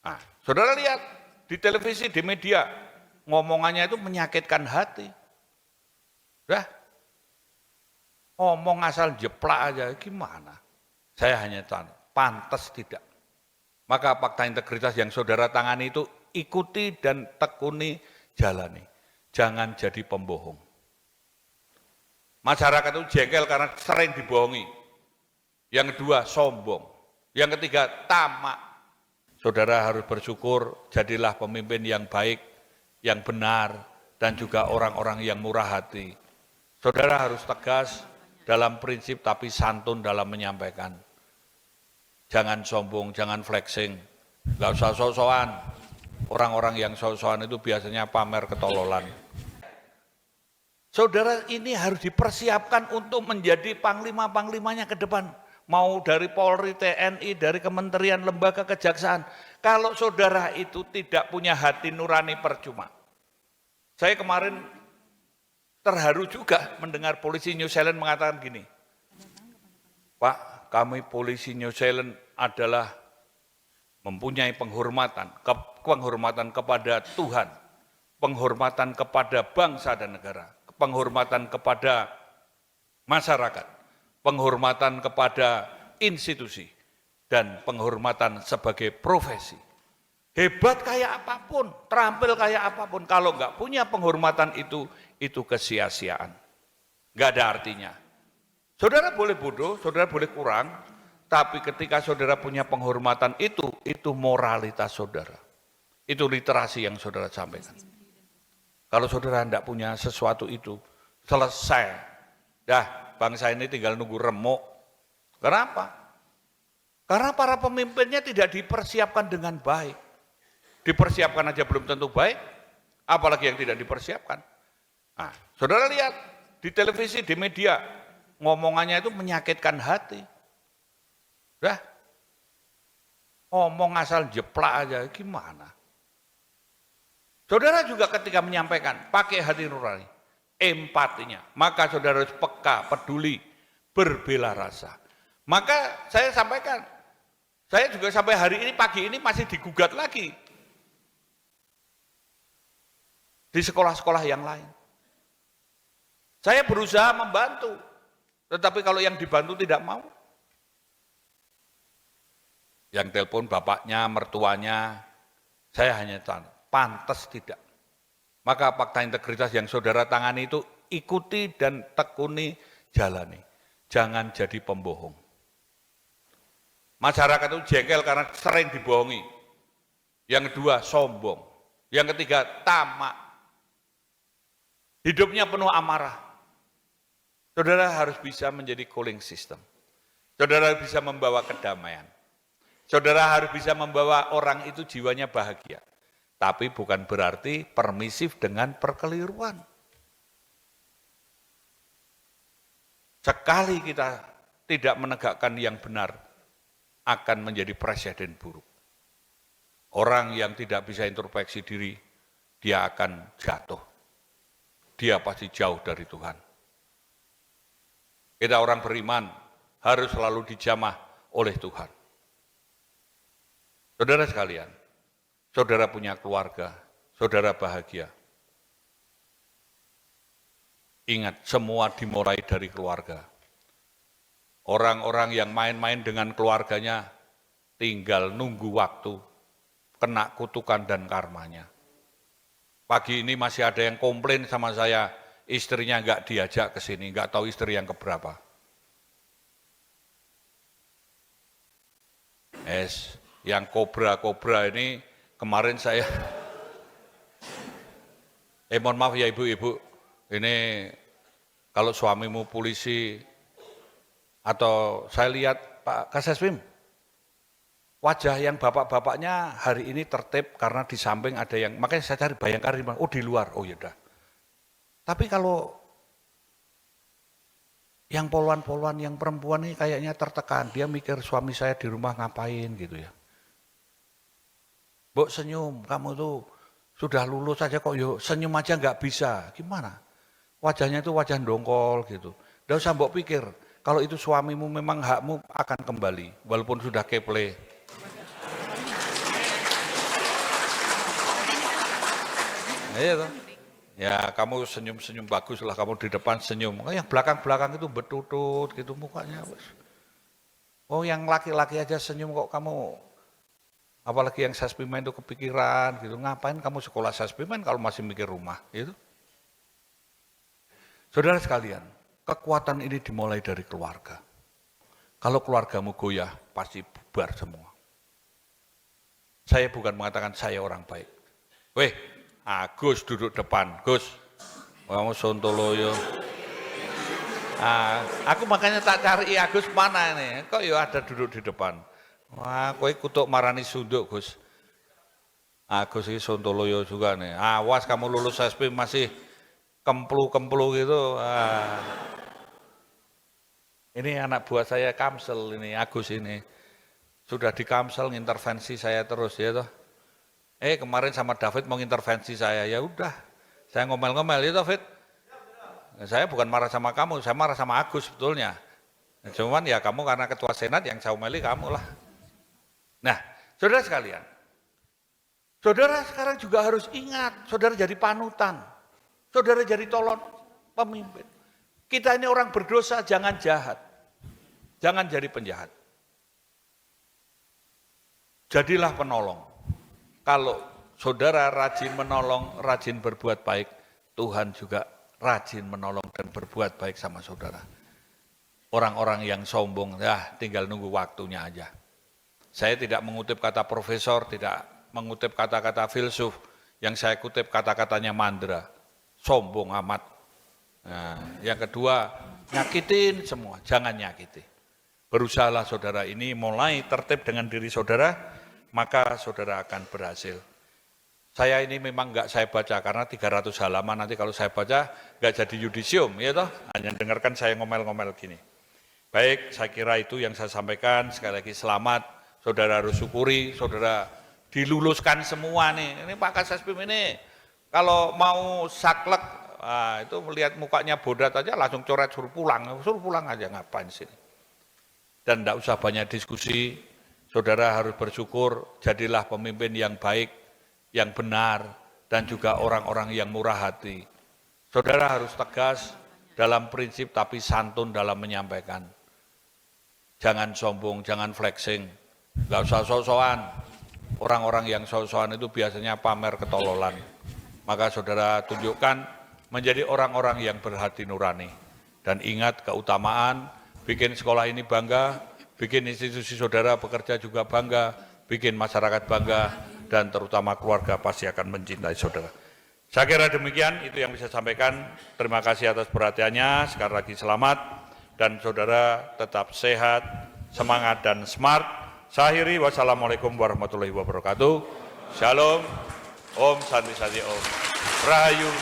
Nah, saudara lihat di televisi, di media, ngomongannya itu menyakitkan hati. Udah, ngomong asal jeplak aja, gimana? Saya hanya tanya, pantas tidak? Maka fakta integritas yang saudara tangani itu ikuti dan tekuni, jalani. Jangan jadi pembohong. Masyarakat itu jengkel karena sering dibohongi. Yang kedua, sombong. Yang ketiga, tamak. Saudara harus bersyukur, jadilah pemimpin yang baik, yang benar, dan juga orang-orang yang murah hati. Saudara harus tegas dalam prinsip tapi santun dalam menyampaikan. Jangan sombong, jangan flexing, nggak usah sok-sokan. Orang-orang yang sok-sokan itu biasanya pamer ketololan. Saudara ini harus dipersiapkan untuk menjadi panglima-panglimanya ke depan. Mau dari Polri, TNI, dari kementerian, lembaga kejaksaan. Kalau saudara itu tidak punya hati nurani, percuma. Saya kemarin terharu juga mendengar polisi New Zealand mengatakan gini, Pak, kami polisi New Zealand adalah mempunyai penghormatan kepada Tuhan, penghormatan kepada bangsa dan negara, penghormatan kepada masyarakat, penghormatan kepada institusi, dan penghormatan sebagai profesi. Hebat kayak apapun, terampil kayak apapun, kalau nggak punya penghormatan itu kesia-siaan. Nggak ada artinya. Saudara boleh bodoh, saudara boleh kurang, tapi ketika saudara punya penghormatan itu moralitas saudara. Itu literasi yang saudara sampaikan. Kalau saudara tidak punya sesuatu itu, selesai. Dah, bangsa ini tinggal nunggu remuk. Kenapa? Karena para pemimpinnya tidak dipersiapkan dengan baik. Dipersiapkan aja belum tentu baik, apalagi yang tidak dipersiapkan. Nah, saudara lihat di televisi, di media, ngomongannya itu menyakitkan hati. Udah, ngomong asal jeplak aja, gimana? Saudara juga ketika menyampaikan, pakai hati nurani, empatinya, maka saudara harus peka, peduli, berbela rasa. Maka saya sampaikan, saya juga sampai hari ini, pagi ini masih digugat lagi di sekolah-sekolah yang lain. Saya berusaha membantu, tetapi kalau yang dibantu tidak mau, yang telepon bapaknya, mertuanya, saya hanya tanya, pantas tidak? Maka fakta integritas yang saudara tangani itu ikuti dan tekuni, jalani. Jangan jadi pembohong. Masyarakat itu jengkel karena sering dibohongi. Yang kedua, sombong. Yang ketiga, tamak. Hidupnya penuh amarah. Saudara harus bisa menjadi cooling system. Saudara harus bisa membawa kedamaian. Saudara harus bisa membawa orang itu jiwanya bahagia. Tapi bukan berarti permisif dengan perkeliruan. Sekali kita tidak menegakkan yang benar, akan menjadi presiden buruk. Orang yang tidak bisa introspeksi diri, dia akan jatuh. Dia pasti jauh dari Tuhan. Kita orang beriman harus selalu dijamah oleh Tuhan. Saudara sekalian, saudara punya keluarga, saudara bahagia. Ingat, semua dimulai dari keluarga. Orang-orang yang main-main dengan keluarganya tinggal nunggu waktu, kena kutukan dan karmanya. Pagi ini masih ada yang komplain sama saya, istrinya nggak diajak ke sini, nggak tahu istri yang keberapa. Yang kobra-kobra ini kemarin saya, mohon maaf ya ibu-ibu, ini kalau suamimu polisi, atau saya lihat Pak Kaseswim, wajah yang bapak-bapaknya hari ini tertib karena di samping ada yang, makanya saya cari Bayangkari, oh di luar, oh yaudah. Tapi kalau yang poluan-poluan, yang perempuan ini kayaknya tertekan, dia mikir suami saya di rumah ngapain gitu ya. Mbok senyum, kamu tuh sudah lulus saja kok yuk senyum aja nggak bisa, gimana? Wajahnya itu wajah dongkol gitu. Nggak usah mbok pikir, kalau itu suamimu memang hakmu akan kembali, walaupun sudah keple. Iya toh. Ya kamu senyum-senyum bagus lah, kamu di depan senyum. Oh, yang belakang-belakang itu betutut gitu mukanya. Oh yang laki-laki aja senyum kok kamu, apalagi yang saspimen itu kepikiran gitu. Ngapain kamu sekolah saspimen kalau masih mikir rumah gitu. Saudara sekalian, kekuatan ini dimulai dari keluarga. Kalau keluargamu goyah, pasti bubar semua. Saya bukan mengatakan saya orang baik. Weh, Agus duduk depan, Gus, kamu sontoloyo. Aku makanya tak cari Agus mana ini, kok ya ada duduk di depan. Wah, kowe kutuk marani sunduk, Gus. Agus ini sontoloyo juga nih. Awas kamu lulus SP masih kemplu-kemplu gitu. Ini anak buah saya Kamsel ini, Agus ini. Sudah di Kamsel ngintervensi saya terus ya toh. Kemarin sama David mau intervensi saya, ya udah. Saya ngomel-ngomel, ya David. Saya bukan marah sama kamu, saya marah sama Agus sebetulnya. Cuman ya kamu karena ketua senat yang saya omeli kamu lah. Nah, saudara sekalian. Saudara sekarang juga harus ingat, saudara jadi panutan. Saudara jadi tolong pemimpin. Kita ini orang berdosa, jangan jahat. Jangan jadi penjahat. Jadilah penolong. Kalau saudara rajin menolong, rajin berbuat baik, Tuhan juga rajin menolong dan berbuat baik sama saudara. Orang-orang yang sombong, ya tinggal nunggu waktunya aja. Saya tidak mengutip kata profesor, tidak mengutip kata-kata filsuf, yang saya kutip kata-katanya Mandra. Sombong amat. Nah, yang kedua, nyakitin semua, jangan nyakiti. Berusahalah saudara ini mulai tertib dengan diri saudara, maka saudara akan berhasil. Saya ini memang enggak saya baca, karena 300 halaman nanti kalau saya baca, enggak jadi yudisium, ya toh? Hanya dengarkan saya ngomel-ngomel gini. Baik, saya kira itu yang saya sampaikan, sekali lagi selamat, saudara harus syukuri, saudara diluluskan semua nih. Ini Pak Kasespim ini, kalau mau saklek, itu melihat mukanya bodat aja langsung coret suruh pulang aja, ngapain sini. Dan enggak usah banyak diskusi, saudara harus bersyukur, jadilah pemimpin yang baik, yang benar, dan juga orang-orang yang murah hati. Saudara harus tegas dalam prinsip tapi santun dalam menyampaikan. Jangan sombong, jangan flexing, enggak usah sok-sokan. Orang-orang yang sok-sokan itu biasanya pamer ketololan. Maka saudara tunjukkan menjadi orang-orang yang berhati nurani. Dan ingat keutamaan, bikin sekolah ini bangga, bikin institusi saudara bekerja juga bangga, bikin masyarakat bangga, dan terutama keluarga pasti akan mencintai saudara. Saya kira demikian, itu yang bisa saya sampaikan. Terima kasih atas perhatiannya, sekali lagi selamat, dan saudara tetap sehat, semangat, dan smart. Saya akhiri, wassalamualaikum warahmatullahi wabarakatuh. Shalom, Om Santi Sati Om. Rahayu.